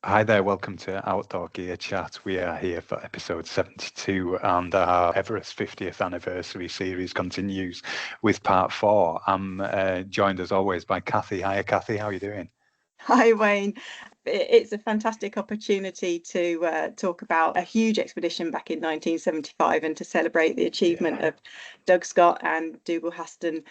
Hi there, welcome to Outdoor Gear Chat. We are here for episode 72 and our Everest 50th anniversary series continues with part 4. I'm joined as always by Kathy. Hiya Kathy, how are you doing? Hi, Wayne. It's a fantastic opportunity to talk about a huge expedition back in 1975 and to celebrate the achievement of Doug Scott and Dougal Haston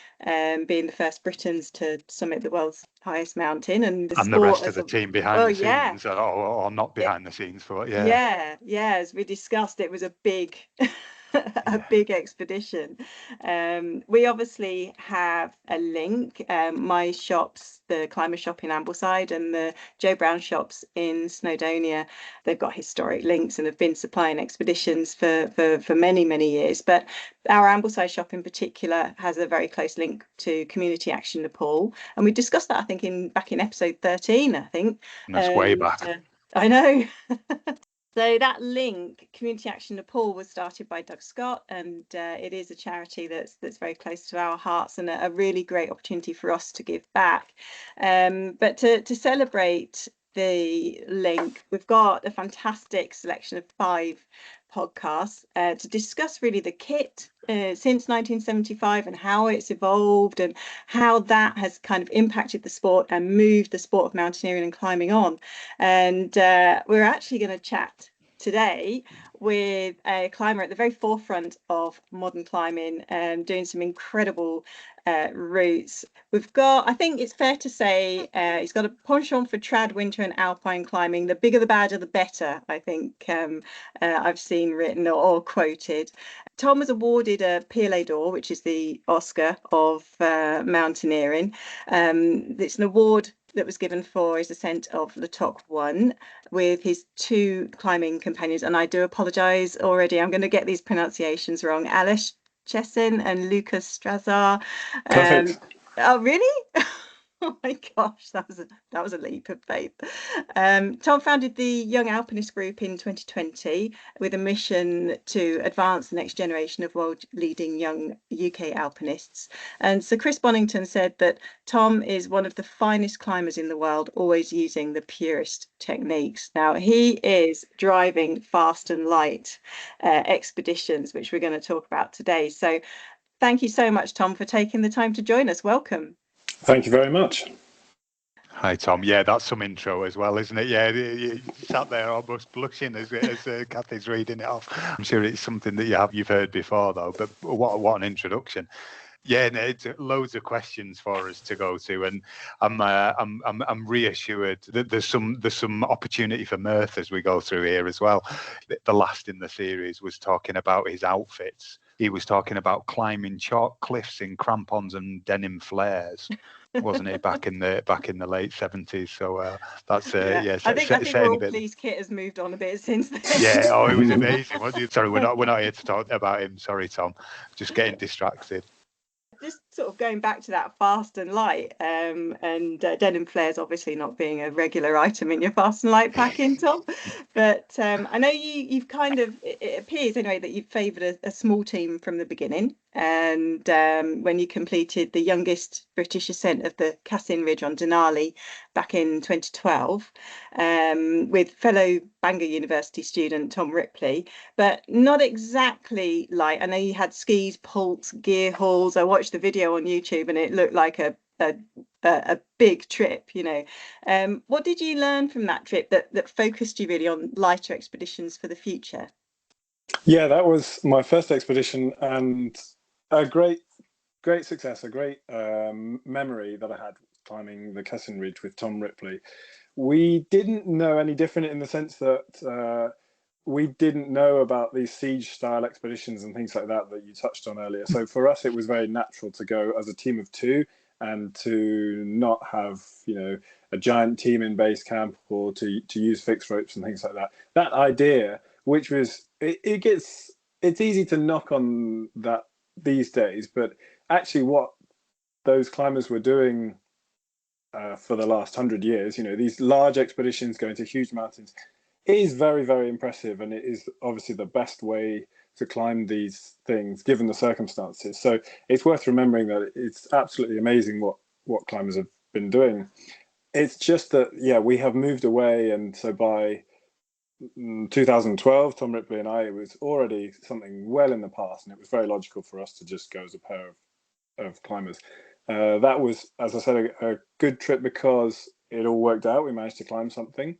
being the first Britons to summit the world's highest mountain. And the And the sport rest of as the a, team behind well, the yeah, scenes or not it, behind the scenes, but yeah. yeah, as we discussed, it was a big a Yeah. big expedition. We obviously have a link. My shops, the Climber shop in Ambleside and the Joe Brown shops in Snowdonia, they've got historic links and have been supplying expeditions for many, many years. But our Ambleside shop in particular has a very close link to Community Action Nepal. And we discussed that, I think, back in episode 13, I think. And that's way And back. I know. So that link, Community Action Nepal, was started by Doug Scott, and it is a charity that's very close to our hearts and a really great opportunity for us to give back. But to celebrate the link, we've got a fantastic selection of 5 podcasts to discuss really the kit since 1975 and how it's evolved and how that has kind of impacted the sport and moved the sport of mountaineering and climbing on. And we're actually going to chat today with a climber at the very forefront of modern climbing and doing some incredible routes. We've got, I think it's fair to say, he's got a penchant for trad, winter, and alpine climbing. The bigger the badger, the better, I think I've seen written or quoted. Tom was awarded a PLA d'Or, which is the Oscar of mountaineering. It's an award that was given for his ascent of Le Toc 1 with his 2 climbing companions. And I do apologize already, I'm going to get these pronunciations wrong. Alice Chesson and Lucas Strazar. Um, Perfect. oh, really? Oh my gosh, that was a leap of faith. Tom founded the Young Alpinist Group in 2020 with a mission to advance the next generation of world-leading young UK alpinists. And Sir Chris Bonington said that Tom is one of the finest climbers in the world, always using the purest techniques. Now, he is driving fast and light expeditions, which we're going to talk about today. So thank you so much, Tom, for taking the time to join us. Welcome. Thank you very much. Hi Tom, yeah, that's some intro as well, isn't it? Yeah, you sat there almost blushing as Kathy's reading it off. I'm sure it's something that you've heard before though, but what an introduction. Yeah, no, it's loads of questions for us to go to, and I'm reassured that there's some opportunity for mirth as we go through here as well. The last in the series was talking about his outfits. He was talking about climbing chalk cliffs in crampons and denim flares, wasn't it, back in the late 70s? So that's Yeah, yeah, I think we're setting a all bit. pleased Kit has moved on a bit since Yeah, oh, it was then. amazing. Sorry, we're not here to talk about him. Sorry, Tom. Just getting distracted. Just sort of going back to that fast and light, and denim flares obviously not being a regular item in your fast and light packing, Tom. But I know you've kind of, it appears anyway that you've favoured a small team from the beginning. And when you completed the youngest British ascent of the Cassin Ridge on Denali back in 2012, with fellow Bangor University student Tom Ripley, but not exactly like, I know you had skis, pults, gear hauls. I watched the video on YouTube and it looked like a big trip, you know. What did you learn from that trip that focused you really on lighter expeditions for the future? Yeah, that was my first expedition and a great success, a great memory that I had climbing the Cassin Ridge with Tom Ripley. We didn't know any different in the sense that we didn't know about these siege style expeditions and things like that that you touched on earlier. So for us, it was very natural to go as a team of 2 and to not have, a giant team in base camp or to use fixed ropes and things like that. That idea, which was, it's easy to knock on that these days, but actually what those climbers were doing for the last 100 years, these large expeditions going to huge mountains, it is very, very impressive, and it is obviously the best way to climb these things given the circumstances. So it's worth remembering that it's absolutely amazing what climbers have been doing. it's just that, yeah, we have moved away. And so by 2012, Tom Ripley and I, it was already something well in the past, and it was very logical for us to just go as a pair of climbers. That was, as I said, a good trip because it all worked out. We managed to climb something,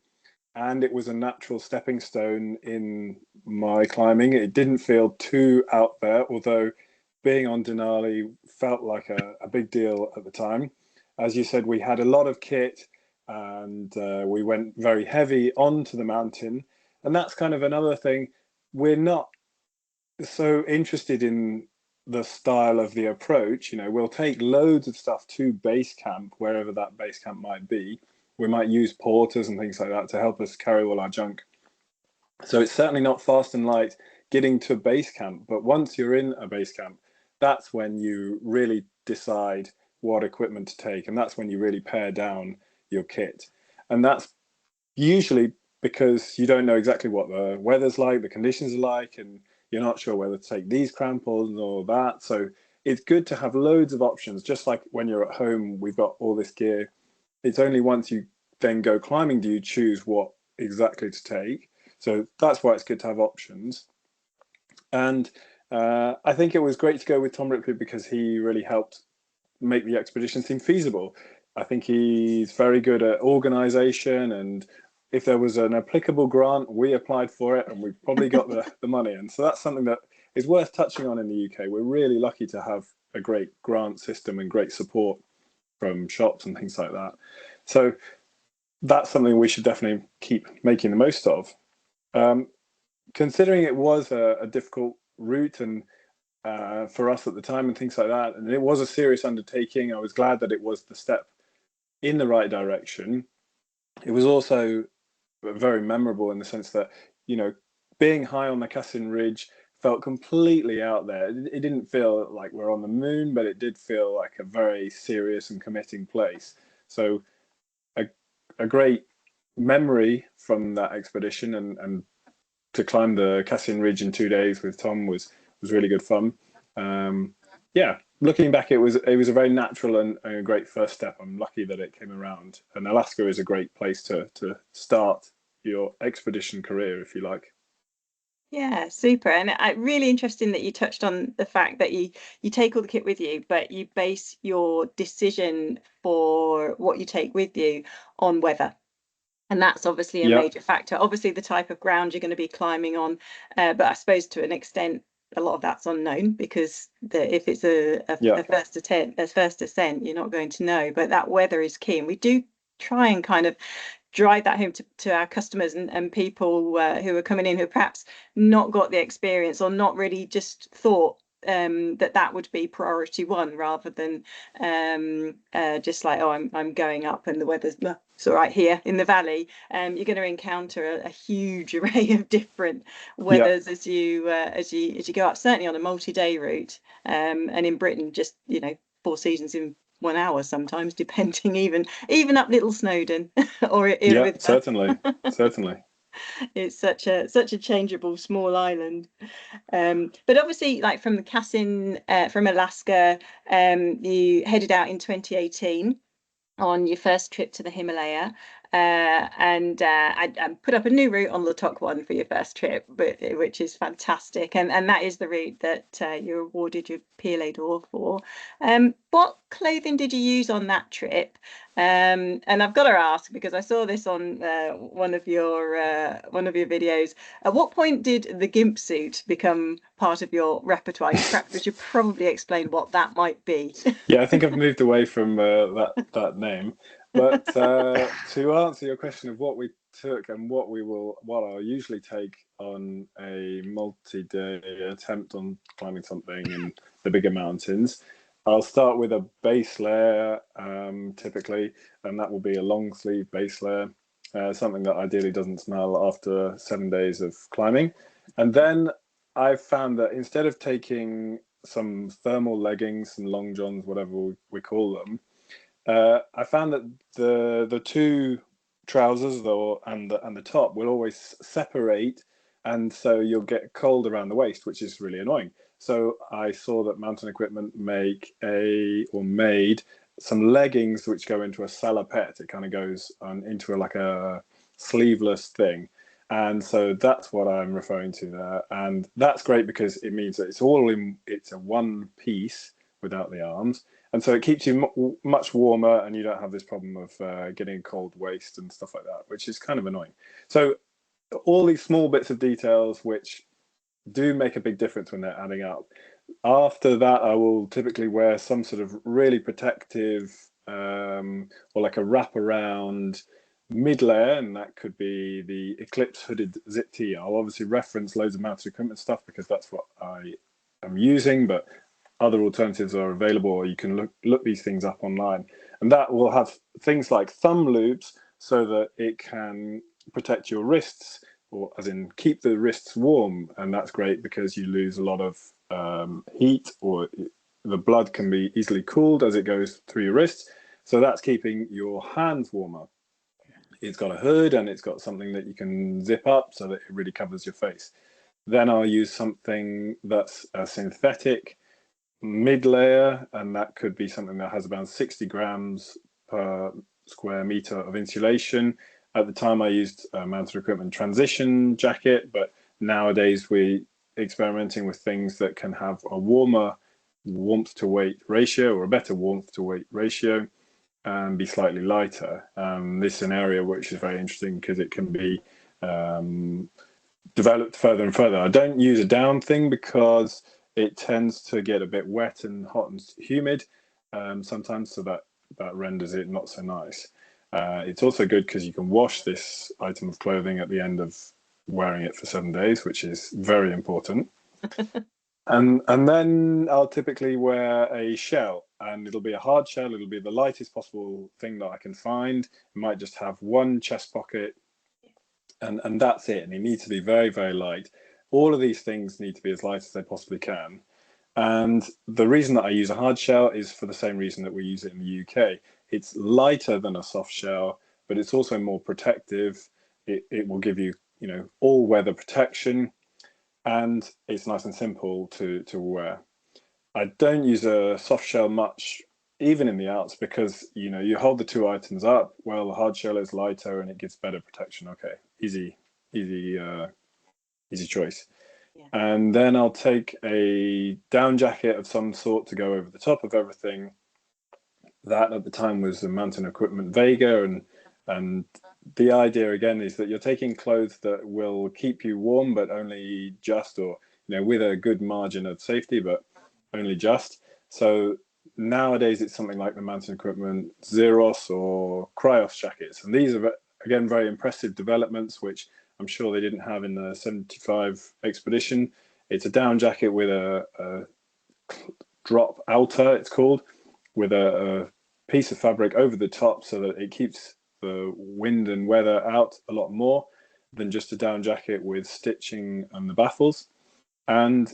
and it was a natural stepping stone in my climbing. It didn't feel too out there, although being on Denali felt like a big deal at the time. As you said, we had a lot of kit, and we went very heavy onto the mountain. And that's kind of another thing. We're not so interested in the style of the approach. You know, we'll take loads of stuff to base camp, wherever that base camp might be. We might use porters and things like that to help us carry all our junk. So it's certainly not fast and light getting to base camp, but once you're in a base camp, that's when you really decide what equipment to take, and that's when you really pare down your kit. And that's usually because you don't know exactly what the weather's like, the conditions are like, and you're not sure whether to take these crampons or that. So it's good to have loads of options. Just like when you're at home, we've got all this gear. It's only once you then go climbing do you choose what exactly to take. So that's why it's good to have options. And I think it was great to go with Tom Ripley because he really helped make the expedition seem feasible. I think he's very good at organisation, and if there was an applicable grant, we applied for it, and we probably got the money. And so that's something that is worth touching on in the UK. We're really lucky to have a great grant system and great support from shops and things like that. So that's something we should definitely keep making the most of. Considering it was a difficult route and for us at the time and things like that, and it was a serious undertaking, I was glad that it was the step in the right direction. It was also very memorable in the sense that, you know, being high on the Cassin Ridge felt completely out there. It didn't feel like we're on the moon, but it did feel like a very serious and committing place. So a great memory from that expedition, and to climb the Cassin Ridge in 2 days with Tom was really good fun. Yeah, looking back, it was a very natural and a great first step. I'm lucky that it came around, and Alaska is a great place to start your expedition career, if you like. Yeah, super. And really interesting that you touched on the fact that you take all the kit with you, but you base your decision for what you take with you on weather. And that's obviously a major factor. Obviously, the type of ground you're going to be climbing on, but I suppose to an extent, a lot of that's unknown because if it's a first ascent, you're not going to know. But that weather is key, and we do try and kind of drive that home to our customers and people who are coming in who perhaps not got the experience or not really just thought that would be priority one, rather than just like, oh, I'm going up and the weather's it's all right here in the valley. You're going to encounter a huge array of different weathers as you go up, certainly on a multi-day route, and in Britain, just 4 seasons in 1 hour sometimes, depending, even up Little Snowdon or certainly. It's such a changeable small island. But obviously, like from the Cassin, from Alaska, you headed out in 2018 on your first trip to the Himalaya, and I put up a new route on Latok One for your first trip, which is fantastic, and that is the route that you're awarded your PLA d'Or for. What clothing did you use on that trip? And I've got to ask, because I saw this on one of your videos. At what point did the gimp suit become part of your repertoire? Perhaps we should probably explain what that might be. Yeah, I think I've moved away from that name. But to answer your question of what we took and what I'll usually take on a multi-day attempt on climbing something in the bigger mountains, I'll start with a base layer, typically, and that will be a long sleeve base layer, something that ideally doesn't smell after 7 days of climbing. And then I've found that instead of taking some thermal leggings, some long johns, whatever we call them, I found that the two trousers and the top will always separate, and so you'll get cold around the waist, which is really annoying. So I saw that Mountain Equipment made some leggings which go into a salopette. It kind of goes into like a sleeveless thing. And so that's what I'm referring to there. And that's great because it means that it's a one piece without the arms. And so it keeps you much warmer, and you don't have this problem of getting a cold waist and stuff like that, which is kind of annoying. So all these small bits of details which do make a big difference when they're adding up. After that, I will typically wear some sort of really protective or like a wraparound mid layer, and that could be the Eclipse hooded zip tee. I'll obviously reference loads of mounted equipment stuff because that's what I am using, but other alternatives are available, or you can look these things up online. And that will have things like thumb loops so that it can protect your wrists, or as in keep the wrists warm. And that's great because you lose a lot of heat, or the blood can be easily cooled as it goes through your wrists. So that's keeping your hands warmer. It's got a hood, and it's got something that you can zip up so that it really covers your face. Then I'll use something that's a synthetic mid layer, and that could be something that has about 60 grams per square meter of insulation. At the time I used a mounted equipment transition jacket, but nowadays we're experimenting with things that can have a warmer warmth to weight ratio, or a better warmth to weight ratio, and be slightly lighter. This is an area which is very interesting because it can be developed further and further. I don't use a down thing because it tends to get a bit wet and hot and humid sometimes, so that renders it not so nice. It's also good because you can wash this item of clothing at the end of wearing it for 7 days, which is very important. And then I'll typically wear a shell, and it'll be a hard shell. It'll be the lightest possible thing that I can find. It might just have one chest pocket, and that's it. And it needs to be very, very light. All of these things need to be as light as they possibly can. And the reason that I use a hard shell is for the same reason that we use it in the UK. It's lighter than a soft shell, but it's also more protective. It will give you, all weather protection, and it's nice and simple to wear. I don't use a soft shell much, even in the Alps, because you hold the two items up. Well, the hard shell is lighter and it gives better protection. Okay, easy choice. Yeah. And then I'll take a down jacket of some sort to go over the top of everything. That at the time was a mountain equipment Vega, and the idea again is that you're taking clothes that will keep you warm, but only just, or with a good margin of safety, but only just. So nowadays it's something like the mountain equipment Xeros or Cryos jackets, and these are again very impressive developments, which I'm sure they didn't have in the 75 expedition. It's a down jacket with a drop outer, it's called, with a piece of fabric over the top so that it keeps the wind and weather out a lot more than just a down jacket with stitching and the baffles. And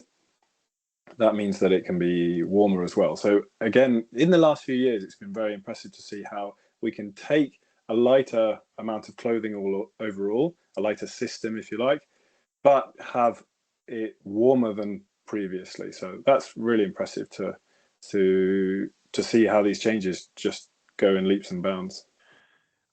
that means that it can be warmer as well. So again, in the last few years, it's been very impressive to see how we can take a lighter amount of clothing overall, a lighter system, if you like, but have it warmer than previously. So that's really impressive to see how these changes just go in leaps and bounds.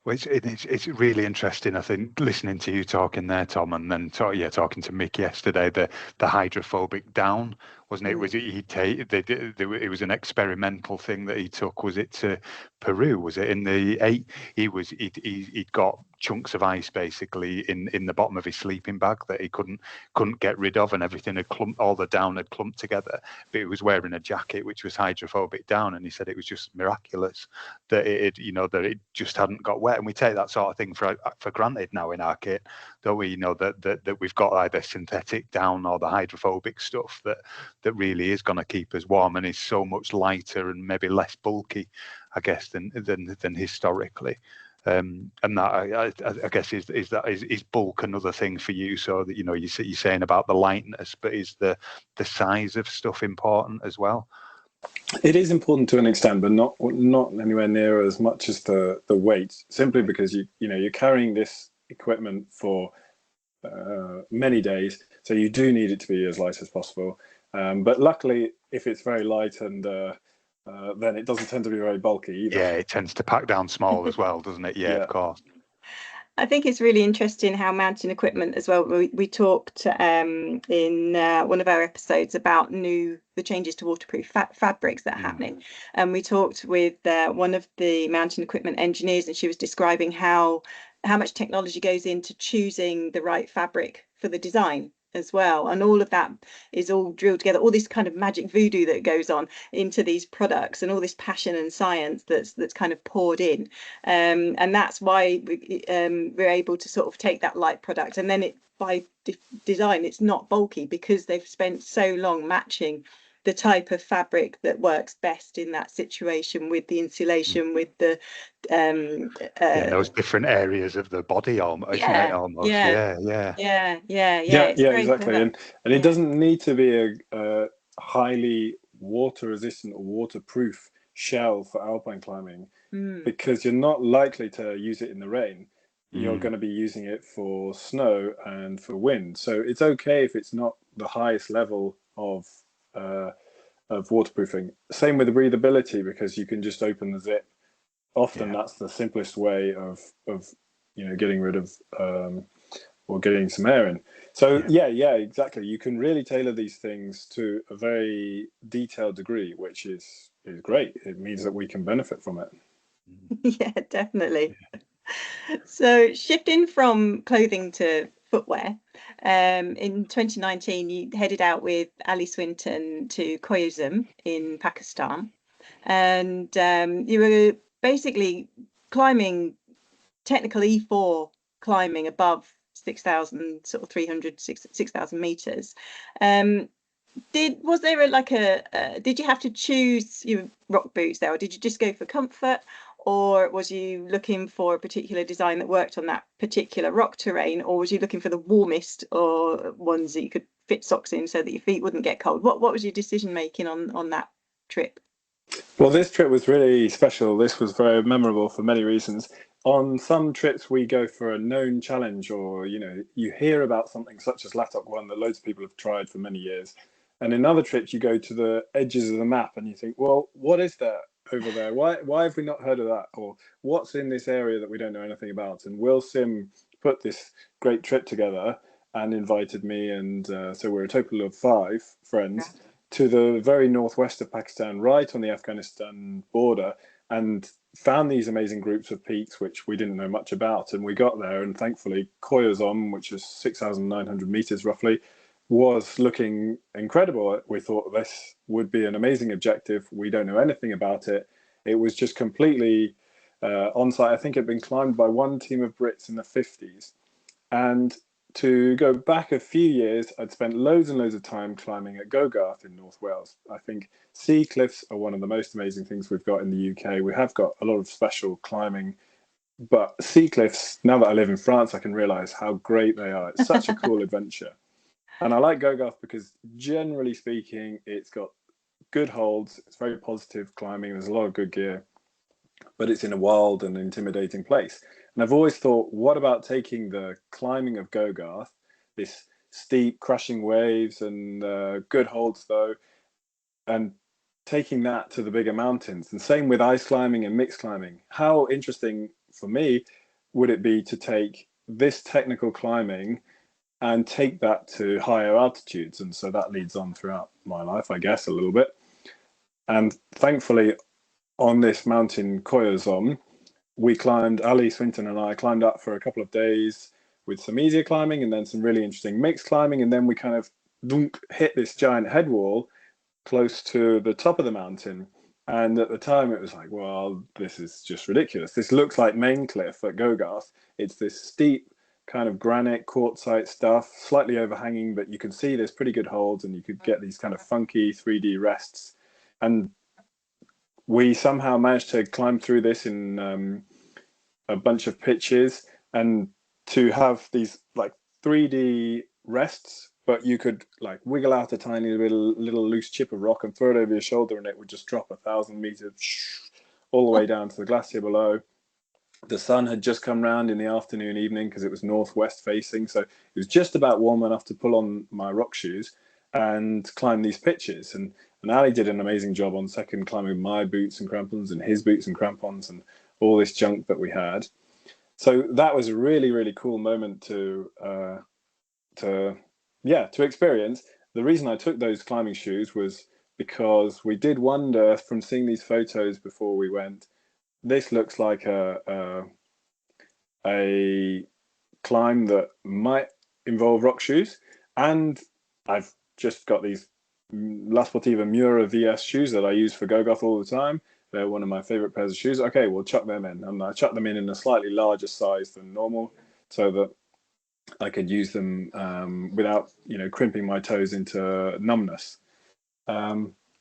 Well, it's really interesting, I think, listening to you talking there, Tom, and then talking to Mick yesterday. The hydrophobic down, wasn't it? Was it it was an experimental thing that he took? Was it to Peru? Was it in the he'd got chunks of ice basically in the bottom of his sleeping bag that he couldn't get rid of, and everything had all the down had clumped together. But he was wearing a jacket which was hydrophobic down, and he said it was just miraculous that that it just hadn't got wet. And we take that sort of thing for granted now in our kit, don't we? That we've got either synthetic down or the hydrophobic stuff that really is going to keep us warm and is so much lighter and maybe less bulky, I guess, than historically. And that I guess is bulk another thing for you? So that you're saying about the lightness, but is the size of stuff important as well? It is important to an extent, but not anywhere near as much as the weight. Simply because you're carrying this equipment for many days, so you do need it to be as light as possible. But luckily, if it's very light and then it doesn't tend to be very bulky either. Yeah, it tends to pack down small as well, doesn't it? Yeah, of course. I think it's really interesting how mountain equipment as well. We talked in one of our episodes about the changes to waterproof fabrics that are happening, and we talked with one of the mountain equipment engineers, and she was describing how much technology goes into choosing the right fabric for the design as well, and all of that is all drilled together, all this kind of magic voodoo that goes on into these products, and all this passion and science that's kind of poured in, and that's why we're able to sort of take that light product, and then by design it's not bulky, because they've spent so long matching the type of fabric that works best in that situation, with the insulation, with the those different areas of the body, almost. Yeah, exactly. Clever. And it doesn't need to be a highly water resistant or waterproof shell for alpine climbing, because you're not likely to use it in the rain. You're going to be using it for snow and for wind, so it's okay if it's not the highest level of waterproofing. Same with the breathability, because you can just open the zip. Often that's the simplest way of getting rid of or getting some air in. So exactly. You can really tailor these things to a very detailed degree, which is great. It means that we can benefit from it. Yeah, definitely. So shifting from clothing to footwear, in 2019 you headed out with Ali Swinton to Koyazum in Pakistan, and you were basically climbing technical E4 climbing above 6,000, sort of 6,000 meters. Was there did you have to choose your rock boots there, or did you just go for comfort, or was you looking for a particular design that worked on that particular rock terrain, or was you looking for the warmest or ones that you could fit socks in so that your feet wouldn't get cold? What was your decision making on that trip? Well, this trip was really special. This was very memorable for many reasons. On some trips, we go for a known challenge, or you hear about something such as Latok 1 that loads of people have tried for many years. And in other trips, you go to the edges of the map and you think, well, what is that over there? Why have we not heard of that? Or what's in this area that we don't know anything about? And Will Sim put this great trip together and invited me, and so we're a total of 5 friends to the very northwest of Pakistan, right on the Afghanistan border, and found these amazing groups of peaks which we didn't know much about. And we got there, and thankfully Koyazum, which is 6,900 meters roughly, was looking incredible. We thought this would be an amazing objective. We don't know anything about it. It was just completely on site. I think it had been climbed by one team of Brits in the 50s. And to go back a few years, I'd spent loads and loads of time climbing at Gogarth in North Wales. I think sea cliffs are one of the most amazing things we've got in the UK. We have got a lot of special climbing, but sea cliffs, now that I live in France, I can realise how great they are. It's such a cool adventure. And I like Gogarth because, generally speaking, it's got good holds. It's very positive climbing. There's a lot of good gear, but it's in a wild and intimidating place. And I've always thought, what about taking the climbing of Gogarth, this steep, crushing waves and good holds though, and taking that to the bigger mountains? And same with ice climbing and mixed climbing. How interesting for me would it be to take this technical climbing and take that to higher altitudes? And so that leads on throughout my life, I guess, a little bit. And thankfully, on this mountain Koyazum, we climbed, Ali Swinton and I climbed up for a couple of days with some easier climbing and then some really interesting mixed climbing. And then we kind of hit this giant head wall close to the top of the mountain. And at the time, it was like, well, this is just ridiculous. This looks like Main Cliff at Gogarth. It's this steep kind of granite quartzite stuff, slightly overhanging, but you can see there's pretty good holds and you could get these kind of funky 3D rests. And we somehow managed to climb through this in a bunch of pitches, and to have these like 3D rests, but you could like wiggle out a tiny little loose chip of rock and throw it over your shoulder, and it would just drop 1,000 meters all the way down to the glacier below. The sun had just come round in the afternoon, evening, because it was northwest facing, so it was just about warm enough to pull on my rock shoes and climb these pitches. And And Ali did an amazing job on second climbing my boots and crampons and his boots and crampons and all this junk that we had. So that was a really, really cool moment to experience. The reason I took those climbing shoes was because we did wonder from seeing these photos before we went, this looks like a climb that might involve rock shoes. And I've just got these La Sportiva Mura VS shoes that I use for Gogoth all the time. They're one of my favorite pairs of shoes. Okay, we'll chuck them in. And I chucked them in a slightly larger size than normal so that I could use them without, crimping my toes into numbness.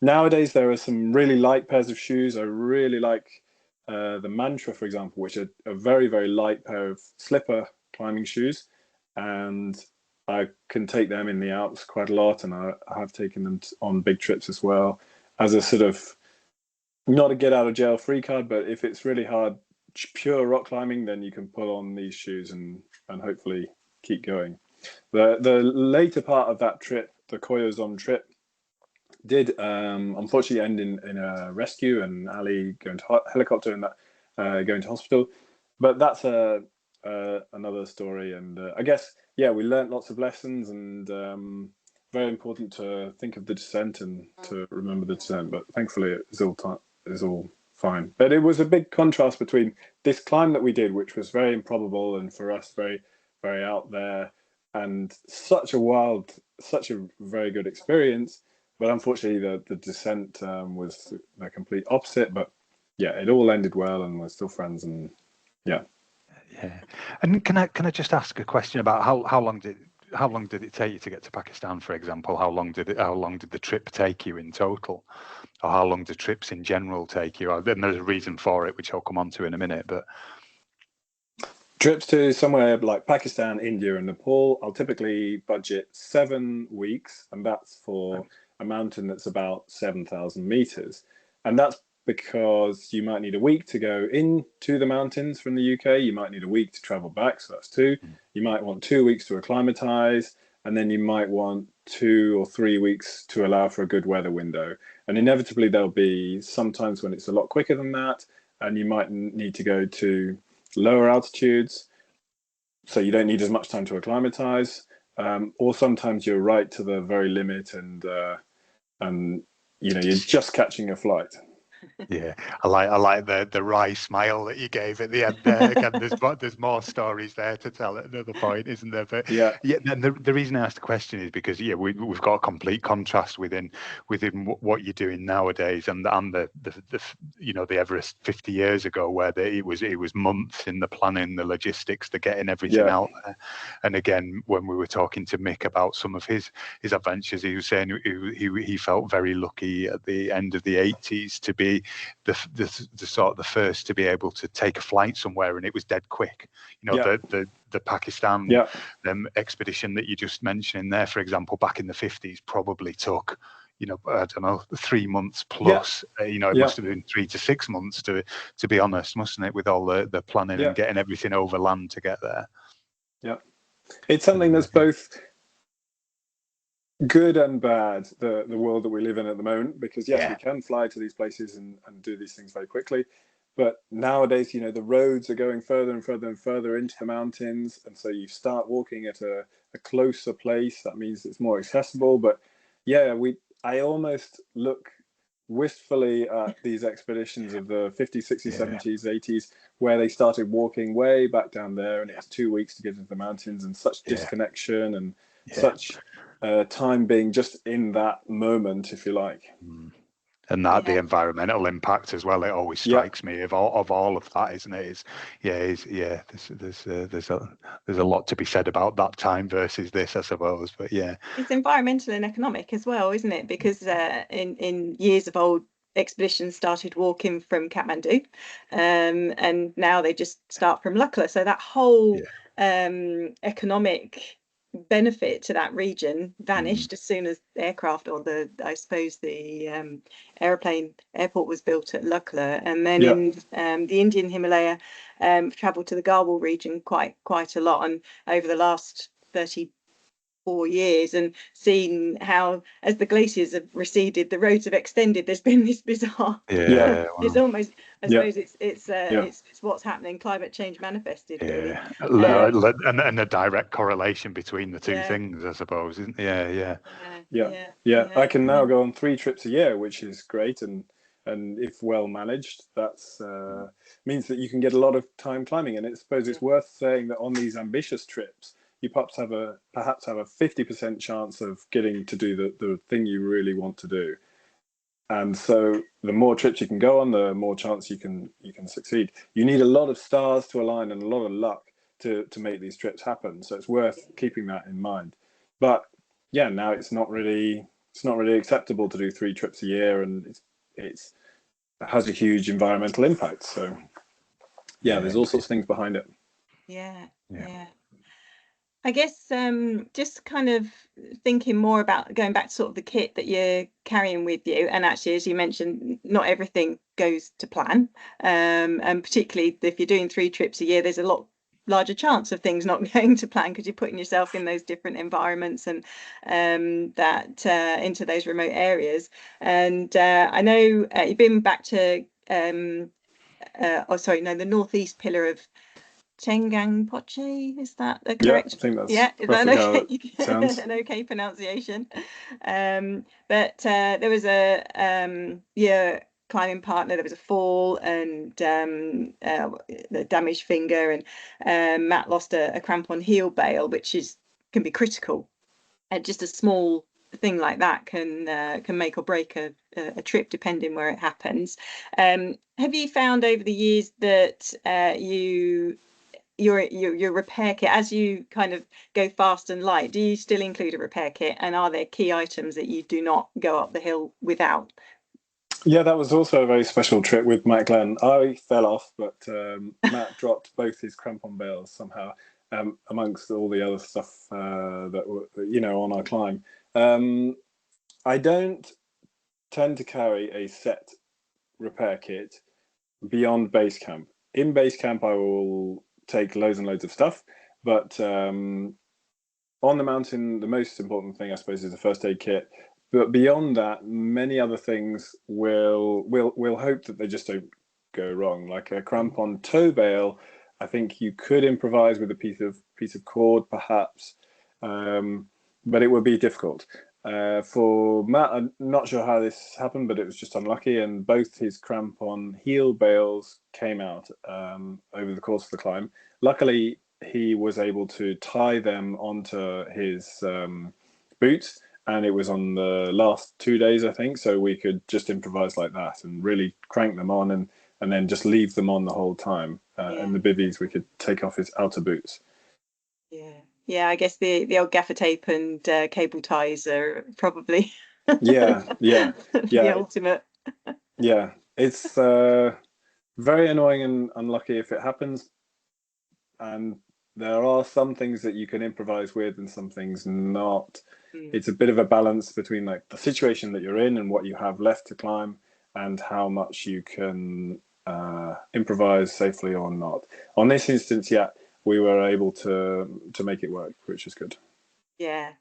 Nowadays, there are some really light pairs of shoes. I really like the Mantra, for example, which are a very, very light pair of slipper climbing shoes. And I can take them in the Alps quite a lot. And I have taken them on big trips as well as a sort of, not a get out of jail free card, but if it's really hard, pure rock climbing, then you can pull on these shoes and hopefully keep going. The later part of that trip, the Koyozon trip, did unfortunately end in a rescue and Ali going to helicopter and that going to hospital. But that's another story. And I guess, we learned lots of lessons, and very important to think of the descent and to remember the descent. But thankfully, it's all fine. But it was a big contrast between this climb that we did, which was very improbable and for us very, very out there, and such a very good experience. But unfortunately, the descent was the complete opposite. But it all ended well, and we're still friends. And yeah. And can I just ask a question about how long did it take you to get to Pakistan, for example? How long did the trip take you in total, or how long do trips in general take you? Then there's a reason for it, which I'll come on to in a minute. But trips to somewhere like Pakistan, India, and Nepal, I'll typically budget 7 weeks, and that's for a mountain that's about 7,000 meters. And that's because you might need a week to go into the mountains from the UK. You might need a week to travel back, so that's 2. You might want 2 weeks to acclimatize, and then you might want 2 or 3 weeks to allow for a good weather window. And inevitably, there'll be sometimes when it's a lot quicker than that, and you might need to go to lower altitudes, so you don't need as much time to acclimatize. Or sometimes you're right to the very limit, and you're just catching a flight. Yeah, I like the wry smile that you gave at the end there. Again, there's more stories there to tell at another point, isn't there? But and the reason I asked the question is because we've got a complete contrast within what you're doing nowadays and the Everest 50 years ago, where it was months in the planning, the logistics, the getting everything out there. And again, when we were talking to Mick about some of his adventures, he was saying he felt very lucky at the end of the 80s to be the first to be able to take a flight somewhere, and it was dead quick. The Pakistan expedition that you just mentioned there, for example, back in the 50s, probably took I don't know, 3 months plus. It must have been 3 to 6 months to be honest, mustn't it, with all the planning and getting everything over land to get there. It's something that's both good and bad, the world that we live in at the moment, because we can fly to these places and do these things very quickly, but nowadays the roads are going further and further and further into the mountains, and so you start walking at a closer place. That means it's more accessible. But I almost look wistfully at these expeditions of the 50s, 60s, 70s, 80s, where they started walking way back down there, and it was 2 weeks to get into the mountains, and such disconnection and such time being just in that moment, if you like. And that the environmental impact as well, it always strikes me of all of that, isn't it? There's a lot to be said about that time versus this, I suppose. But it's environmental and economic as well, isn't it? Because in years of old, expeditions started walking from Kathmandu, and now they just start from Lukla. So that whole economic benefit to that region vanished as soon as aircraft, or the airport was built at Lukla. And then in the Indian Himalaya, traveled to the Garhwal region quite a lot, and over the last 30 4 years and seen how, as the glaciers have receded, the roads have extended. There's been this bizarre. Yeah, It's almost, I Yeah. suppose, it's what's happening. Climate change manifested, really. yeah, and a direct correlation between the two things, I suppose, isn't there? Yeah. I can now go on 3 trips a year, which is great, and if well managed, that's means that you can get a lot of time climbing. And I suppose it's worth saying that on these ambitious trips, you perhaps have a 50% chance of getting to do the thing you really want to do. And so the more trips you can go on, the more chance you can succeed. You need a lot of stars to align and a lot of luck to make these trips happen. So it's worth keeping that in mind. But yeah, now it's not really acceptable to do 3 trips a year, and it has a huge environmental impact. So yeah, there's all sorts of things behind it. Yeah. I guess just kind of thinking more about going back to sort of the kit that you're carrying with you, and actually, as you mentioned, not everything goes to plan, and particularly if you're doing 3 trips a year, there's a lot larger chance of things not going to plan because you're putting yourself in those different environments and into those remote areas. And I know you've been back to the northeast pillar of Chengang-Poche, is that the correct? Yeah, I think that's is that okay? Sounds an okay pronunciation? But there was a climbing partner. There was a fall and the damaged finger, and Matt lost a crampon heel bail, which can be critical. And just a small thing like that can make or break a trip, depending where it happens. Have you found over the years that your repair kit, as you kind of go fast and light, do you still include a repair kit, and are there key items that you do not go up the hill without? Yeah, that was also a very special trip with Matt Glenn. I fell off, but Matt dropped both his crampon bails somehow, amongst all the other stuff that were, on our climb. I don't tend to carry a set repair kit beyond base camp. In base camp, I will take loads and loads of stuff, but on the mountain, the most important thing, I suppose, is the first aid kit. But beyond that, many other things we'll hope that they just don't go wrong. Like a crampon toe bail, I think you could improvise with a piece of cord, perhaps, but it would be difficult. For Matt, I'm not sure how this happened, but it was just unlucky, and both his crampon heel bails came out over the course of the climb. Luckily, he was able to tie them onto his boots, and it was on the last 2 days, I think, so we could just improvise like that and really crank them on and then just leave them on the whole time. And the bivvies, we could take off his outer boots. Yeah, I guess the old gaffer tape and cable ties are probably the ultimate. Yeah, it's very annoying and unlucky if it happens, and there are some things that you can improvise with and some things not. It's a bit of a balance between like the situation that you're in and what you have left to climb and how much you can improvise safely or not. On this instance, we were able to make it work, which is good. Yeah,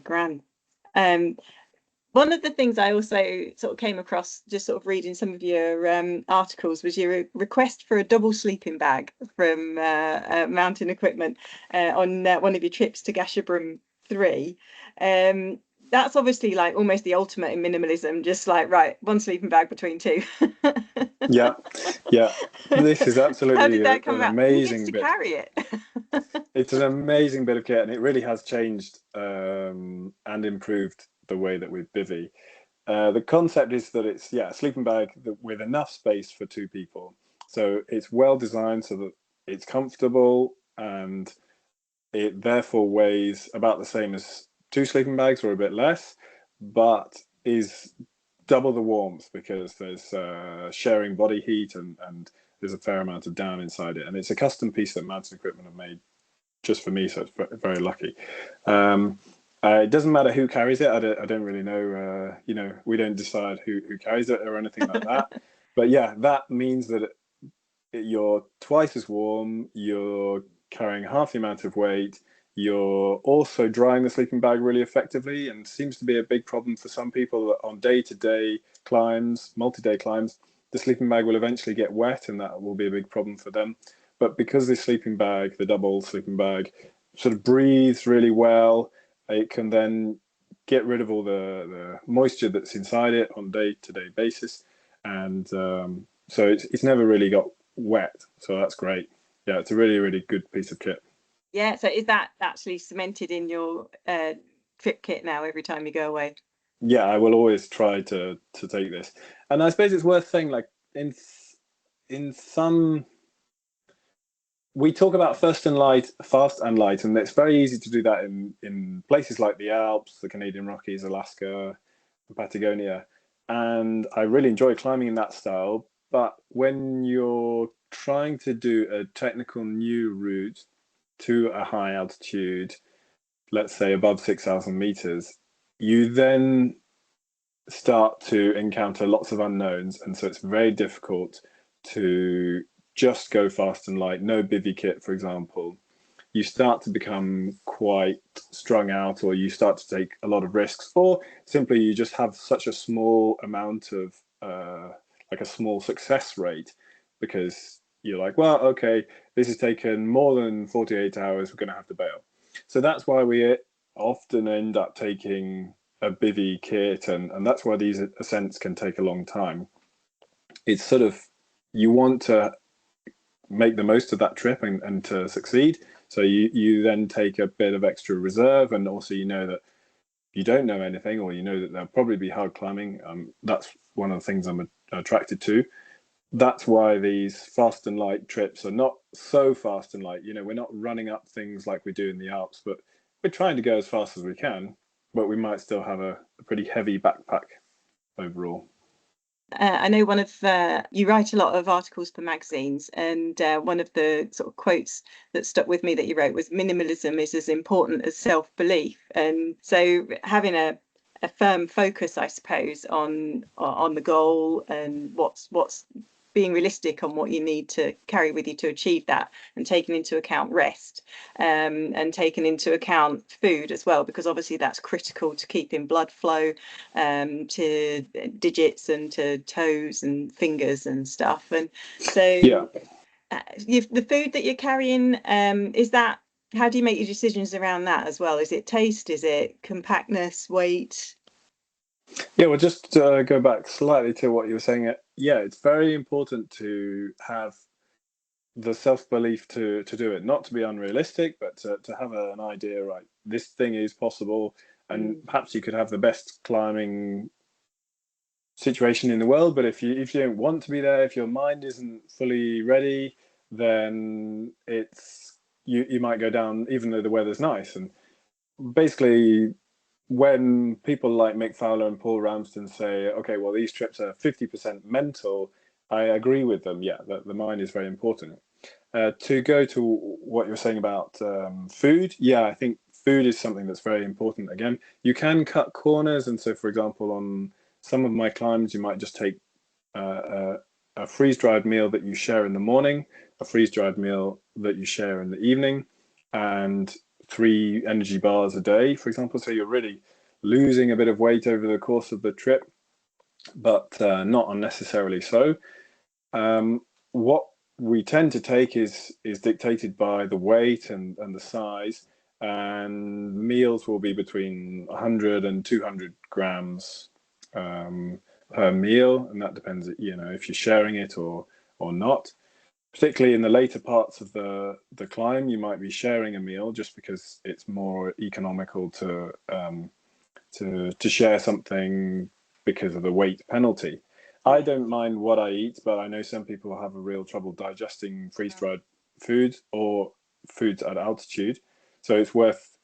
grand. One of the things I also sort of came across just sort of reading some of your articles was your request for a double sleeping bag from Mountain Equipment on one of your trips to Gasherbrum 3. That's obviously like almost the ultimate in minimalism, just like, right, one sleeping bag between 2. Yeah. This is absolutely How did that come an about? amazing Who gets to bit. carry it? It's an amazing bit of kit, and it really has changed and improved the way that we bivvy. The concept is that it's a sleeping bag with enough space for 2 people. So it's well designed so that it's comfortable, and it therefore weighs about the same as 2 sleeping bags or a bit less, but is double the warmth because there's sharing body heat and there's a fair amount of down inside it. And it's a custom piece that Mountain Equipment have made just for me, so it's very lucky. It doesn't matter who carries it. I don't really know. We don't decide who carries it or anything like that. But yeah, that means that you're twice as warm. You're carrying half the amount of weight. You're also drying the sleeping bag really effectively, and seems to be a big problem for some people that on day-to-day climbs, multi-day climbs, the sleeping bag will eventually get wet, and that will be a big problem for them. But because this sleeping bag, the double sleeping bag, sort of breathes really well, it can then get rid of all the moisture that's inside it on a day-to-day basis, and so it's never really got wet. So that's great. Yeah, it's a really, really good piece of kit. Yeah, so is that actually cemented in your trip kit now every time you go away? Yeah, I will always try to take this, and I suppose it's worth saying, like in some, we talk about fast and light, and it's very easy to do that in places like the Alps, the Canadian Rockies, Alaska, Patagonia, and I really enjoy climbing in that style. But when you're trying to do a technical new route to a high altitude, let's say above 6,000 meters, you then start to encounter lots of unknowns, and so it's very difficult to just go fast and light. No bivy kit, for example. You start to become quite strung out, or you start to take a lot of risks, or simply you just have such a small amount of like a small success rate, because you're like, well, okay, this has taken more than 48 hours, we're going to have to bail. So that's why we often end up taking a bivy kit, and that's why these ascents can take a long time. It's sort of, you want to make the most of that trip and to succeed. So you then take a bit of extra reserve, and also you know that you don't know anything, or you know that there'll probably be hard climbing. That's one of the things I'm attracted to. That's why these fast and light trips are not so fast and light. You know, we're not running up things like we do in the Alps, but we're trying to go as fast as we can, but we might still have a pretty heavy backpack overall. I know you write a lot of articles for magazines, and one of the sort of quotes that stuck with me that you wrote was, "Minimalism is as important as self-belief." And so having a firm focus, I suppose, on the goal and what's being realistic on what you need to carry with you to achieve that, and taking into account rest, and taking into account food as well, because obviously that's critical to keeping blood flow to digits and to toes and fingers and stuff. And so Yeah. The food that you're carrying, is that, how do you make your decisions around that as well? Is it taste? Is it compactness, weight? Yeah, well, just go back slightly to what you were saying. Yeah, it's very important to have the self-belief to do it, not to be unrealistic, but to have an idea, right, this thing is possible, and perhaps you could have the best climbing situation in the world, but if you don't want to be there, if your mind isn't fully ready, then you might go down even though the weather's nice. And basically, when people like Mick Fowler and Paul Ramsden say, okay, well, these trips are 50% mental, I agree with them. Yeah, the mind is very important. To go to what you're saying about food, yeah, I think food is something that's very important. Again, you can cut corners, and so, for example, on some of my climbs, you might just take a freeze-dried meal that you share in the morning, a freeze-dried meal that you share in the evening, and 3 energy bars a day, for example. So you're really losing a bit of weight over the course of the trip, but not unnecessarily so. What we tend to take is dictated by the weight and the size, and meals will be between 100 and 200 grams per meal, and that depends, you know, if you're sharing it or not. Particularly in the later parts of the climb, you might be sharing a meal just because it's more economical to share something because of the weight penalty. I don't mind what I eat, but I know some people have a real trouble digesting freeze-dried food or foods at altitude. So it's worth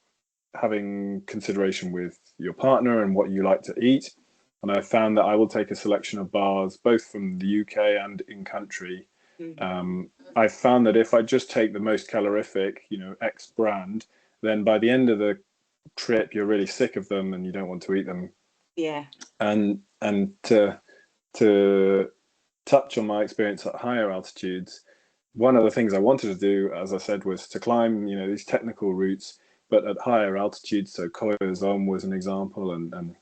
having consideration with your partner and what you like to eat. And I found that I will take a selection of bars, both from the UK and in country. I found that if I just take the most calorific, you know, X brand, then by the end of the trip, you're really sick of them and you don't want to eat them. Yeah. And to touch on my experience at higher altitudes, one of the things I wanted to do, as I said, was to climb, you know, these technical routes, but at higher altitudes. So Koyozom was an example, and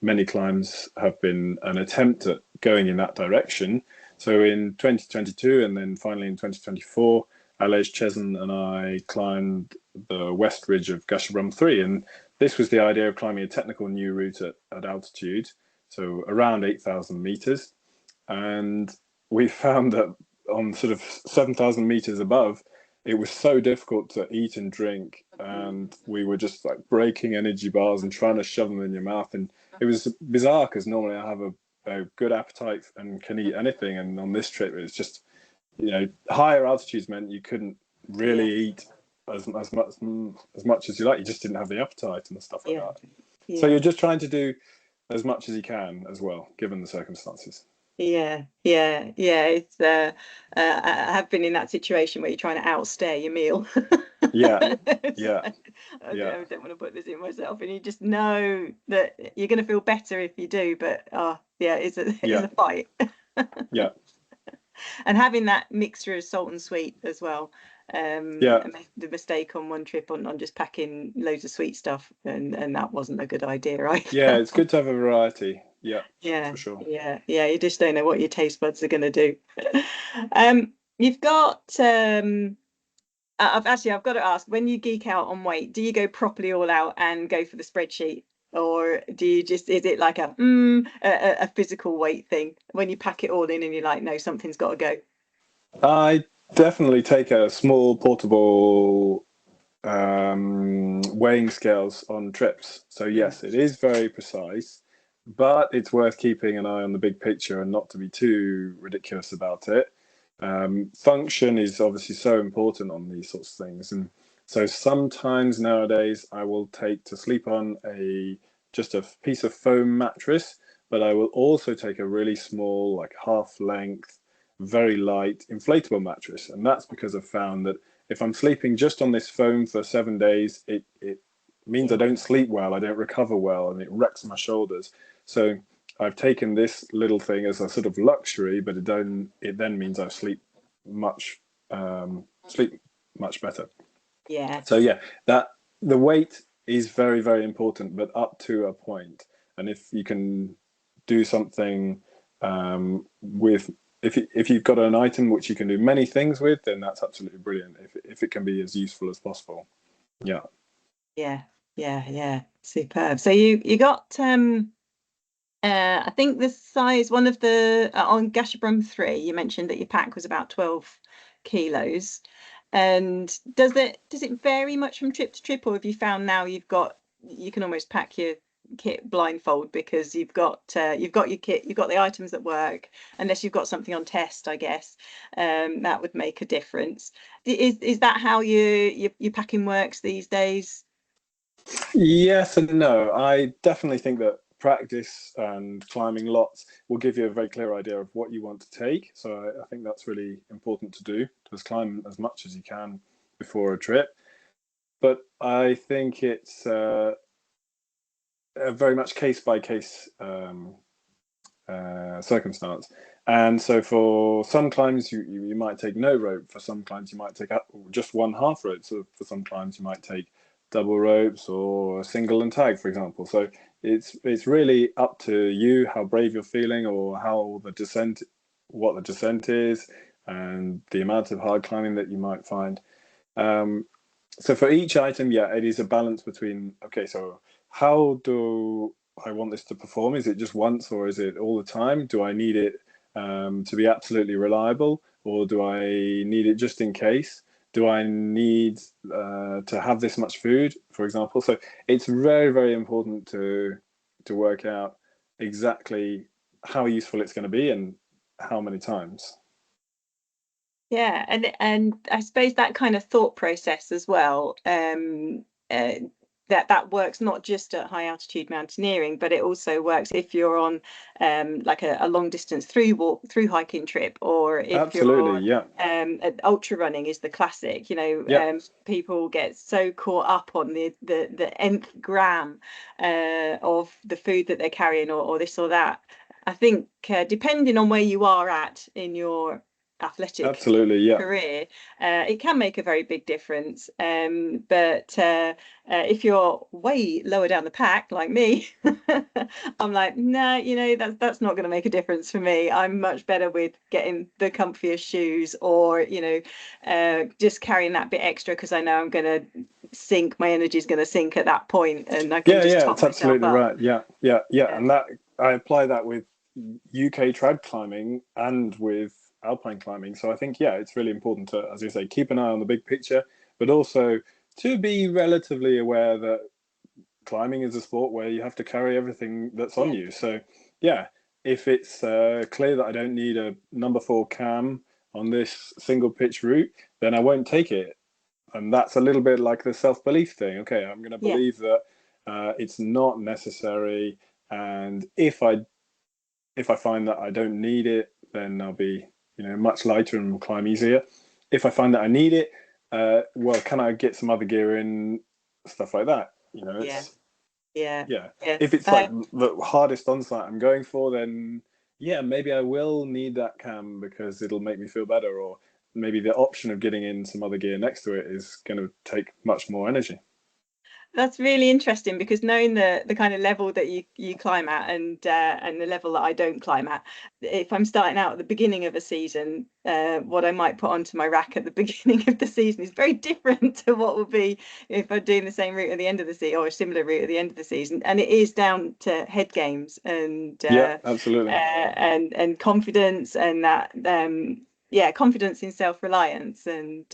many climbs have been an attempt at going in that direction. So in 2022 and then finally in 2024, Alej Chezen and I climbed the west ridge of Gasherbrum 3, and this was the idea of climbing a technical new route at altitude, so around 8,000 meters. And we found that on sort of 7,000 meters above, it was so difficult to eat and drink, and we were just like breaking energy bars and trying to shove them in your mouth. And it was bizarre because normally I have a good appetite and can eat anything, and on this trip it was just, you know, higher altitudes meant you couldn't really eat as much as you like. You just didn't have the appetite and stuff like that. So you're just trying to do as much as you can as well, given the circumstances. It's I have been in that situation where you're trying to outstay your meal. I don't want to put this in myself, and you just know that you're going to feel better if you do, but it's a fight. And having that mixture of salt and sweet as well. I made the mistake on one trip on just packing loads of sweet stuff, and that wasn't a good idea either. It's good to have a variety. For sure. You just don't know what your taste buds are going to do. You've got I've got to ask, when you geek out on weight, do you go properly all out and go for the spreadsheet, or do you just, is it like a physical weight thing when you pack it all in and you're like, no, something's got to go? I definitely take a small portable weighing scales on trips. So yes, it is very precise, but it's worth keeping an eye on the big picture and not to be too ridiculous about it. Function is obviously so important on these sorts of things, and so sometimes nowadays I will take to sleep on just a piece of foam mattress, but I will also take a really small, like half length, very light inflatable mattress. And that's because I've found that if I'm sleeping just on this foam for 7 days, it means I don't sleep well, I don't recover well, and it wrecks my shoulders. So I've taken this little thing as a sort of luxury, but it then means I sleep much better. So that the weight is very, very important, but up to a point. And if you can do something if you've got an item which you can do many things with, then that's absolutely brilliant. If it can be as useful as possible. Superb. So you got I think the size, one of the on Gasherbrum 3, you mentioned that your pack was about 12 kilos. And does it vary much from trip to trip, or have you found now you can almost pack your kit blindfold because you've got your kit, you've got the items that work, unless you've got something on test, I guess that would make a difference. Is that how your packing works these days? Yes and no. I definitely think that practice and climbing lots will give you a very clear idea of what you want to take. So I think that's really important to do, just climb as much as you can before a trip. But I think it's a very much case by case circumstance. And so for some climbs you might take no rope, for some climbs you might take just one half rope, so for some climbs you might take double ropes or a single and tag, for example. So it's really up to you how brave you're feeling, or what the descent is, and the amount of hard climbing that you might find. So for each item, it is a balance between, okay, so how do I want this to perform? Is it just once, or is it all the time? Do I need it to be absolutely reliable, or do I need it just in case? Do I need to have this much food, for example? So it's very, very important to work out exactly how useful it's going to be and how many times. Yeah, and I suppose that kind of thought process as well, that works not just at high altitude mountaineering, but it also works if you're on like a long distance through hiking trip, or if ultra running is the classic, people get so caught up on the nth gram of the food that they're carrying, or this or that. I think depending on where you are at in your athletic Absolutely, yeah. career, it can make a very big difference. But if you're way lower down the pack like me, I'm like, nah, you know, that's not going to make a difference for me. I'm much better with getting the comfier shoes, or, you know, just carrying that bit extra because I know I'm going to sink, my energy is going to sink at that point, and I can just top it's myself absolutely up. right. Yeah. And that I apply that with UK trad climbing and with alpine climbing. So I think, yeah, it's really important to, as you say, keep an eye on the big picture, but also to be relatively aware that climbing is a sport where you have to carry everything that's on you. So yeah, if it's clear that I don't need a number 4 cam on this single pitch route, then I won't take it. And that's a little bit like the self-belief thing. Okay, I'm going to believe that it's not necessary, and if I find that I don't need it, then I'll be, you know, much lighter and will climb easier. If I find that I need it, well, can I get some other gear in, stuff like that? You know, it's yeah. If it's like the hardest on-site I'm going for, then yeah, maybe I will need that cam because it'll make me feel better, or maybe the option of getting in some other gear next to it is going to take much more energy. That's really interesting, because knowing the kind of level that you climb at, and the level that I don't climb at, if I'm starting out at the beginning of a season, what I might put onto my rack at the beginning of the season is very different to what will be if I'm doing the same route at the end of the season, or a similar route at the end of the season. And it is down to head games and Absolutely, and confidence, and that confidence in self-reliance, and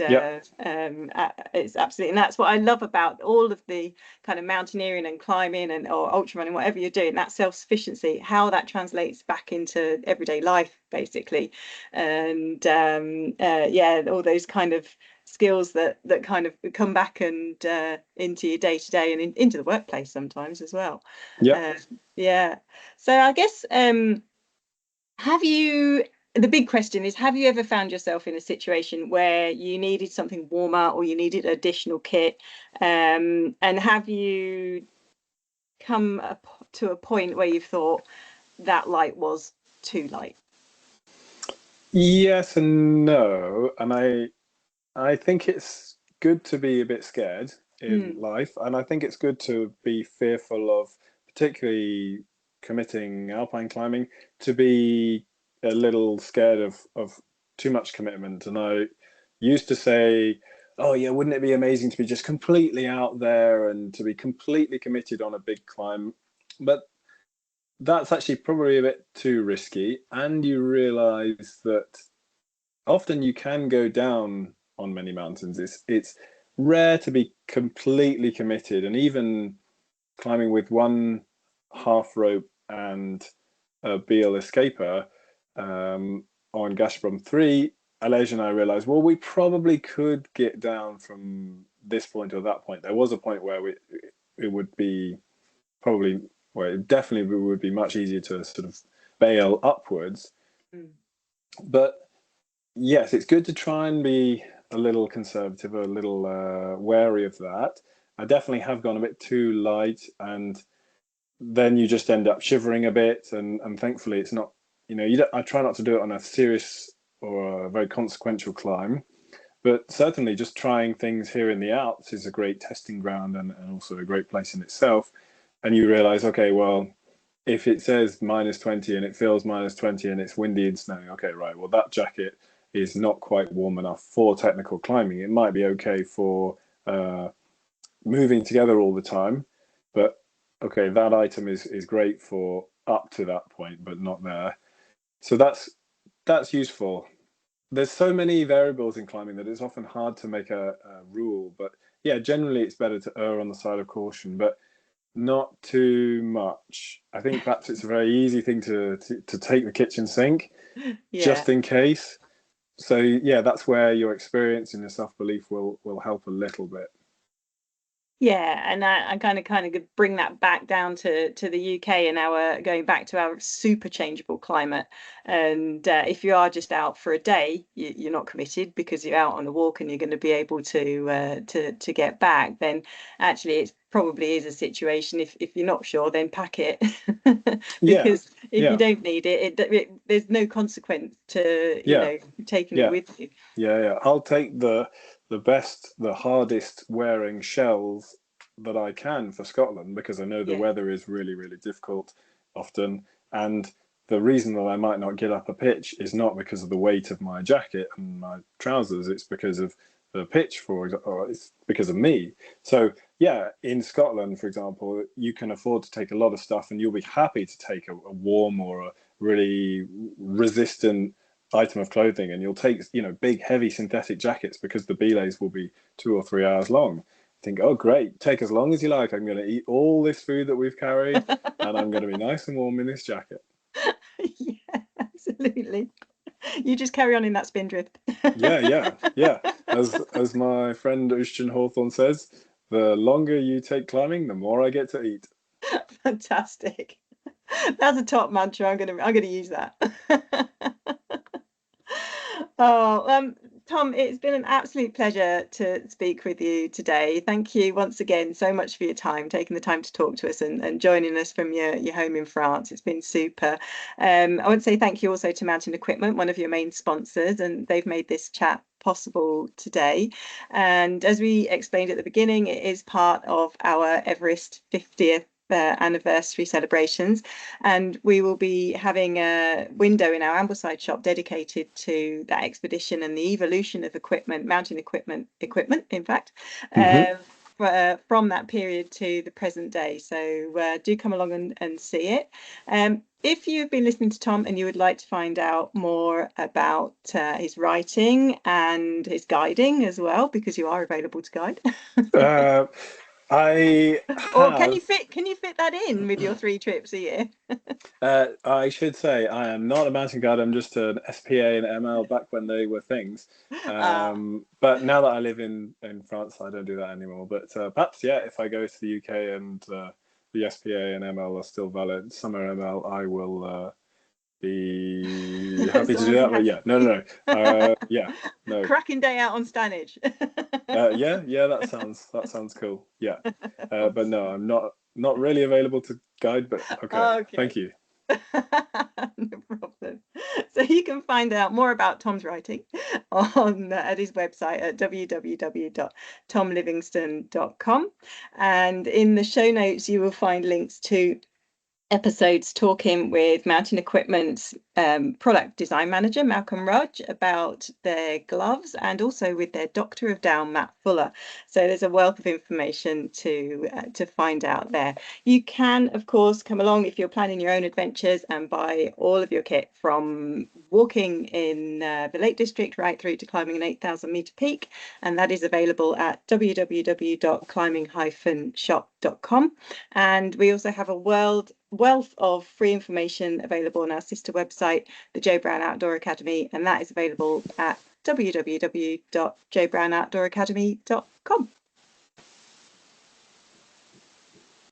it's absolutely, and that's what I love about all of the kind of mountaineering and climbing and or ultra running, whatever you're doing, that self-sufficiency, how that translates back into everyday life basically. And all those kind of skills that kind of come back and into your day-to-day and into the workplace sometimes as well. So I guess the big question is, have you ever found yourself in a situation where you needed something warmer, or you needed additional kit, and have you come to a point where you've thought that light was too light? Yes and no. And I think it's good to be a bit scared in life, and I think it's good to be fearful of, particularly committing alpine climbing, to be a little scared of too much commitment. And I used to say, oh yeah, wouldn't it be amazing to be just completely out there and to be completely committed on a big climb? But that's actually probably a bit too risky, and you realize that often you can go down on many mountains. It's rare to be completely committed, and even climbing with one half rope and a BL escaper on Gashbrum 3, Alej and I realized, well, we probably could get down from this point or that point. There was a point where it would be probably, well, it definitely would be much easier to sort of bail upwards. But yes, it's good to try and be a little conservative, a little wary of that. I definitely have gone a bit too light, and then you just end up shivering a bit. And thankfully, it's not, you know, I try not to do it on a serious or a very consequential climb. But certainly, just trying things here in the Alps is a great testing ground, and also a great place in itself. And you realize, okay, well, if it says -20 and it feels -20 and it's windy and snowing, okay, right, well, that jacket is not quite warm enough for technical climbing. It might be okay for moving together all the time, but okay, that item is great for up to that point, but not there. So that's useful. There's so many variables in climbing that it's often hard to make a rule, but yeah, generally it's better to err on the side of caution, but not too much. I think perhaps it's a very easy thing to take the kitchen sink, just in case. So yeah, that's where your experience and your self-belief will help a little bit. Yeah, and I kind of bring that back down to the UK and our going back to our super changeable climate. And if you are just out for a day, you're not committed because you're out on a walk and you're going to be able to get back. Then actually, it probably is a situation. If you're not sure, then pack it Yeah, because if you yeah, don't need there's no consequence to yeah, taking it yeah, with you. yeah. I'll take the best, the hardest wearing shells that I can for Scotland, because I know the Yeah. weather is really, really difficult often. And the reason that I might not get up a pitch is not because of the weight of my jacket and my trousers, it's because of the pitch, for example, or it's because of me. So yeah, in Scotland, for example, you can afford to take a lot of stuff, and you'll be happy to take a warm or a really resistant item of clothing, and you'll take, you know, big heavy synthetic jackets because the belays will be 2 or 3 hours long. Think, oh great, take as long as you like, I'm going to eat all this food that we've carried and I'm going to be nice and warm in this jacket. Yeah, absolutely. You just carry on in that spindrift. Yeah. As my friend Ushton Hawthorne says, the longer you take climbing, the more I get to eat. Fantastic. That's a top mantra. I'm gonna use that. Oh, Tom, it's been an absolute pleasure to speak with you today. Thank you once again so much for your time, taking the time to talk to us and joining us from your home in France. It's been super. I want to say thank you also to Mountain Equipment, one of your main sponsors, and they've made this chat possible today. And as we explained at the beginning, it is part of our Everest 50th anniversary celebrations, and we will be having a window in our Ambleside shop dedicated to that expedition and the evolution of equipment, mountain equipment in fact, from that period to the present day. So do come along and see it. If you've been listening to Tom and you would like to find out more about his writing and his guiding as well, because you are available to guide. I Or can have. you fit that in with your 3 trips a year? I should say I am not a mountain guide. I'm just an SPA and ML back when they were things. But now that I live in France, I don't do that anymore. But perhaps, yeah, if I go to the UK and the SPA and ML are still valid, summer ML, I will be happy to do that. But yeah, no. Yeah, no. Cracking day out on Stanage. Yeah, that sounds cool. Yeah, but no, I'm not really available to guide. But okay. Thank you. No problem. So you can find out more about Tom's writing on at his website at www.tomlivingstone.com, and in the show notes you will find links to episodes talking with Mountain Equipment's product design manager Malcolm Rudge about their gloves, and also with their Doctor of Down Matt Fuller. So there's a wealth of information to find out there. You can of course come along if you're planning your own adventures and buy all of your kit, from walking in the Lake District right through to climbing an 8,000 meter peak, and that is available at www.climbing-shop.com. and we also have a wealth of free information available on our sister website, the Joe Brown Outdoor Academy, and that is available at www.joebrownoutdooracademy.com.